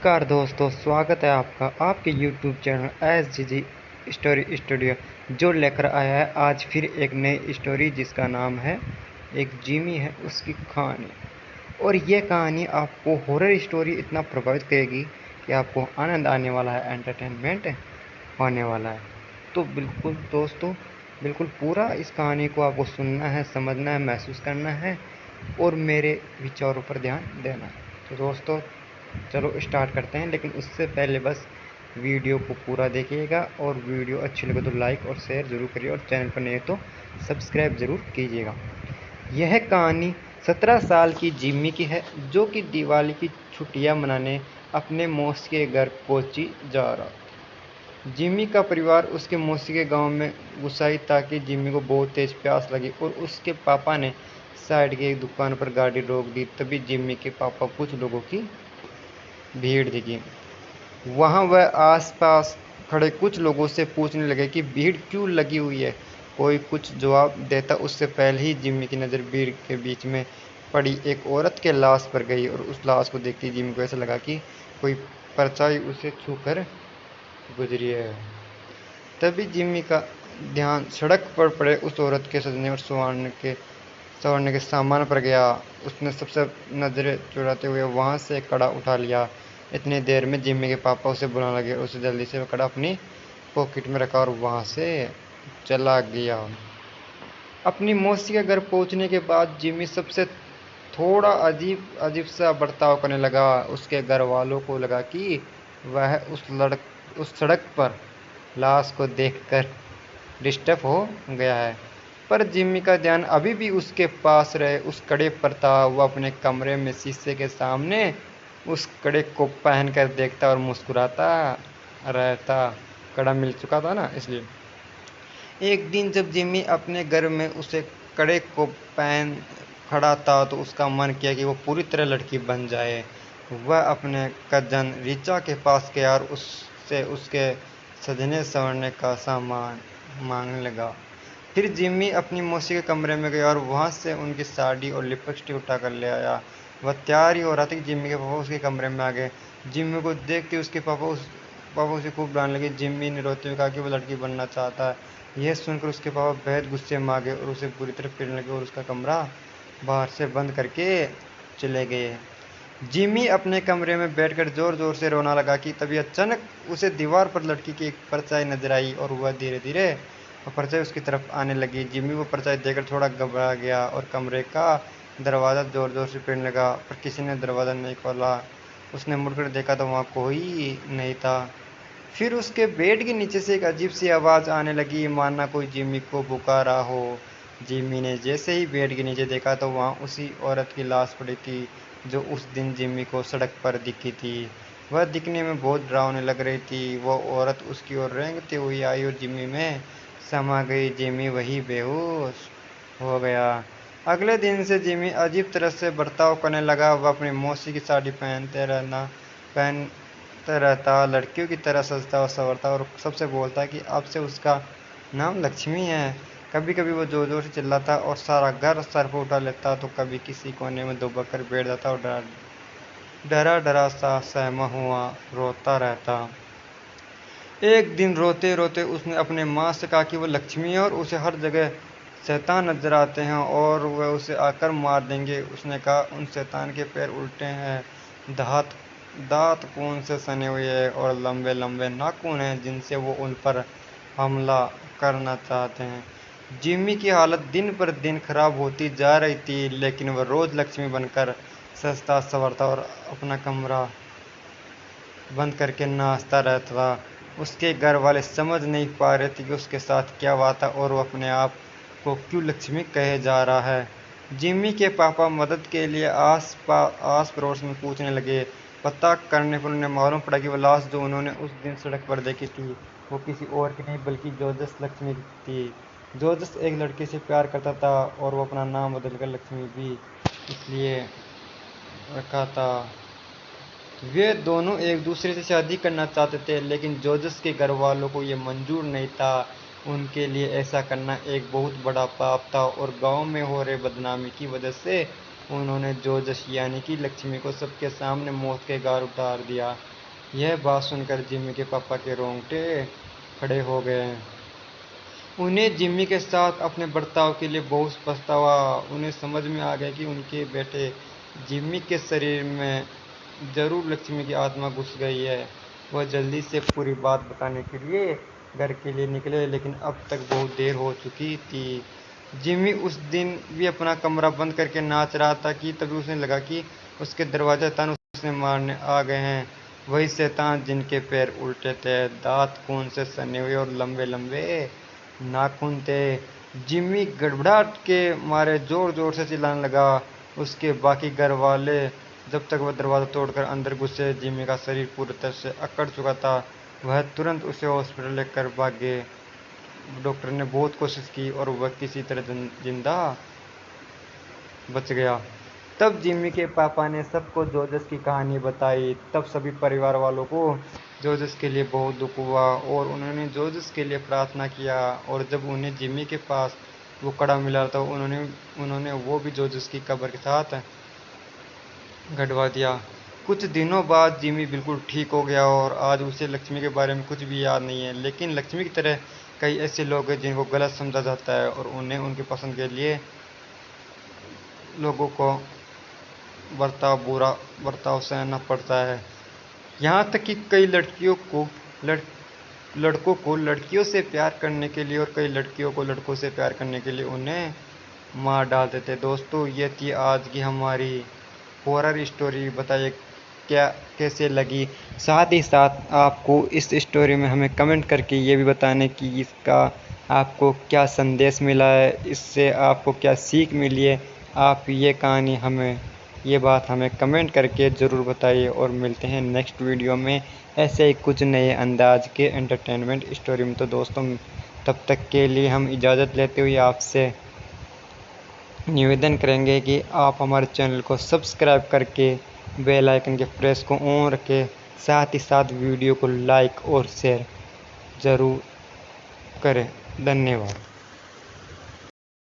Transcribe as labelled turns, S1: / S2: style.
S1: नमस्कार दोस्तों, स्वागत है आपका आपके YouTube channel SGG story studio जो लेकर आया है आज फिर एक नई स्टोरी जिसका नाम है एक जिमी है उसकी कहानी। और ये कहानी आपको हॉरर स्टोरी इतना प्रभावित करेगी कि आपको आनंद आने वाला है, एंटरटेनमेंट होने वाला है। तो बिल्कुल दोस्तों, बिल्कुल पूरा इस कहानी को आपको सुनना है, समझना है, महसूस करना है और मेरे विचारों पर ध्यान देना है। तो दोस्तों चलो स्टार्ट करते हैं, लेकिन उससे पहले बस वीडियो को पूरा देखिएगा और वीडियो अच्छी लगे तो लाइक और शेयर ज़रूर करिए और चैनल पर नए तो सब्सक्राइब ज़रूर कीजिएगा। यह कहानी 17 साल की जिम्मी की है जो कि दिवाली की छुट्टियां मनाने अपने मौसी के घर कोची जा रहा। जिम्मी का परिवार उसके मौसी के गांव में घुसाई ताकि जिम्मी को बहुत तेज प्यास लगी और उसके पापा ने साइड की एक दुकान पर गाड़ी रोक दी। तभी जिम्मी के पापा कुछ लोगों की भीड़ दिखी। वहाँ वह आसपास खड़े कुछ लोगों से पूछने लगे कि भीड़ क्यों लगी हुई है। कोई कुछ जवाब देता उससे पहले ही जिम्मी की नज़र भीड़ के बीच में पड़ी एक औरत के लाश पर गई और उस लाश को देखते ही जिम्मी को ऐसा लगा कि कोई परछाई उसे छूकर गुजरी है। तभी जिम्मी का ध्यान सड़क पर पड़े उस औरत के सजने और संवारने के सामान पर गया। उसने सबसे नज़रें चुराते हुए वहाँ से कड़ा उठा लिया। इतनी देर में जिम्मी के पापा उसे बुलाने लगे और उसे जल्दी से कड़ा अपनी पॉकेट में रखा और वहाँ से चला गया। अपनी मौसी के घर पहुँचने के बाद जिम्मी सबसे थोड़ा अजीब सा बर्ताव करने लगा। उसके घर वालों को लगा कि वह उस सड़क पर लाश को देखकर डिस्टर्ब हो गया है, पर जिम्मी का ध्यान अभी भी उसके पास रहे उस कड़े पर था। वह अपने कमरे में शीशे के सामने उस कड़े को पहनकर देखता और मुस्कुराता रहता। कड़ा मिल चुका था ना, इसलिए। एक दिन जब जिम्मी अपने घर में उसे कड़े को पहन खड़ा था तो उसका मन किया कि वो पूरी तरह लड़की बन जाए। वह अपने कजन रिचा के पास गया और उससे उसके सजने संवरने का सामान मांगने लगा। फिर जिम्मी अपनी मौसी के कमरे में गया और वहाँ से उनकी साड़ी और लिपस्टिक उठा कर ले आया। वह तैयार ही हो रहा था कि जिम्मी के पापा उसके कमरे में आ गए। जिम्मी को देखते उसके पापा उसे खूब डांटने लगे। जिम्मी ने रोते हुए कहा कि वो लड़की बनना चाहता है। यह सुनकर उसके पापा बेहद गुस्से में आ गए और उसे बुरी तरह पीटने लगे और उसका कमरा बाहर से बंद करके चले गए। जिम्मी अपने कमरे में बैठकर जोर जोर से रोना लगा कि तभी अचानक उसे दीवार पर लड़की की एक परछाई नजर आई और वह धीरे धीरे वो परछाई उसकी तरफ आने लगी। जिम्मी वो परछाई देखकर थोड़ा घबरा गया और कमरे का दरवाज़ा जोर जोर से पीटने लगा, पर किसी ने दरवाज़ा नहीं खोला। उसने मुड़कर देखा तो वहाँ कोई नहीं था। फिर उसके बेड के नीचे से एक अजीब सी आवाज़ आने लगी, माना कोई जिम्मी को पुकारा हो। जिम्मी ने जैसे ही बेड के नीचे देखा तो वहाँ उसी औरत की लाश पड़ी थी जो उस दिन जिम्मी को सड़क पर दिखी थी। वह दिखने में बहुत डरावनी लग रही थी। वह औरत उसकी ओर रेंगती हुई आई और जिम्मी में समा गई। जिम्मी वही बेहोश हो गया। अगले दिन से जिम्मी अजीब तरह से बर्ताव करने लगा। वह अपनी मौसी की साड़ी पहनता रहता, लड़कियों की तरह सजता और संवरता और सबसे बोलता कि अब से उसका नाम लक्ष्मी है। कभी कभी वो जोर जोर से चिल्लाता और सारा घर सर पर उठा लेता, तो कभी किसी कोने में दुबक कर बैठ जाता और डरा डरा सा सहमा हुआ रोता रहता। एक दिन रोते रोते उसने अपने माँ से कहा कि वो लक्ष्मी है और उसे हर जगह शैतान नजर आते हैं और वह उसे आकर मार देंगे। उसने कहा उन शैतान के पैर उल्टे हैं, दांत दांत खून से सने हुए हैं और लंबे लंबे नाखून हैं जिनसे वो उन पर हमला करना चाहते हैं। जिम्मी की हालत दिन पर दिन खराब होती जा रही थी, लेकिन वह रोज लक्ष्मी बनकर सजता संवरता और अपना कमरा बंद करके नाचता रहता था। उसके घर वाले समझ नहीं पा रहे थे कि उसके साथ क्या हुआ था और वो अपने आप को क्यों लक्ष्मी कहे जा रहा है। जिम्मी के पापा मदद के लिए आस पड़ोस में पूछने लगे। पता करने पर उन्हें मालूम पड़ा कि वो लाश जो उन्होंने उस दिन सड़क पर देखी थी वो किसी और की नहीं बल्कि जोजस लक्ष्मी थी। जोजस एक लड़की से प्यार करता था और वो अपना नाम बदलकर लक्ष्मी भी इसलिए रखा था। वे दोनों एक दूसरे से शादी करना चाहते थे, लेकिन जोजस के घर वालों को ये मंजूर नहीं था। उनके लिए ऐसा करना एक बहुत बड़ा पाप था और गांव में हो रहे बदनामी की वजह से उन्होंने जोजस यानी कि लक्ष्मी को सबके सामने मौत के घाट उतार दिया। यह बात सुनकर जिम्मी के पापा के रोंगटे खड़े हो गए। उन्हें जिम्मी के साथ अपने बर्ताव के लिए बहुत पछतावा। उन्हें समझ में आ गया कि उनके बेटे जिम्मी के शरीर में जरूर लक्ष्मी की आत्मा घुस गई है। वह जल्दी से पूरी बात बताने के लिए घर के लिए निकले, लेकिन अब तक बहुत देर हो चुकी थी। जिम्मी उस दिन भी अपना कमरा बंद करके नाच रहा था कि तभी उसे लगा कि उसके दरवाजे शैतान उसे मारने आ गए हैं। वही शैतान जिनके पैर उल्टे थे, दांत खून से सने हुए और लंबे लंबे नाखून थे। जिम्मी गड़बड़ाहट के मारे जोर जोर से चिल्लाने लगा। उसके बाकी घर वाले जब तक वह दरवाज़ा तोड़कर अंदर घुसे, जिम्मी का शरीर पूरी तरह से अकड़ चुका था। वह तुरंत उसे हॉस्पिटल लेकर भागे। डॉक्टर ने बहुत कोशिश की और वह किसी तरह जिंदा बच गया। तब जिम्मी के पापा ने सबको जोर्जस की कहानी बताई। तब सभी परिवार वालों को जोर्जस के लिए बहुत दुख हुआ और उन्होंने जोर्जस के लिए प्रार्थना किया। और जब उन्हें जिम्मी के पास वो कड़ा मिला तो उन्होंने वो भी जोर्जस की कब्र के साथ गड़वा दिया। कुछ दिनों बाद जिम्मी बिल्कुल ठीक हो गया और आज उसे लक्ष्मी के बारे में कुछ भी याद नहीं है। लेकिन लक्ष्मी की तरह कई ऐसे लोग हैं जिनको गलत समझा जाता है और उन्हें उनकी पसंद के लिए लोगों को बुरा बर्ताव सहना पड़ता है। यहाँ तक कि कई लड़कों को लड़कियों से प्यार करने के लिए और कई लड़कियों को लड़कों से प्यार करने के लिए उन्हें मार डालते थे। दोस्तों, ये थी आज की हमारी हॉरर स्टोरी। बताइए क्या कैसे लगी। साथ ही साथ आपको इस स्टोरी में हमें कमेंट करके ये भी बताने कि इसका आपको क्या संदेश मिला है, इससे आपको क्या सीख मिली है। आप ये बात हमें कमेंट करके ज़रूर बताइए और मिलते हैं नेक्स्ट वीडियो में ऐसे ही कुछ नए अंदाज के एंटरटेनमेंट स्टोरी में। तो दोस्तों, तब तक के लिए हम इजाज़त लेते हुए आपसे निवेदन करेंगे कि आप हमारे चैनल को सब्सक्राइब करके बेल आइकन के प्रेस को ऑन रखें। साथ ही साथ वीडियो को लाइक और शेयर ज़रूर करें। धन्यवाद।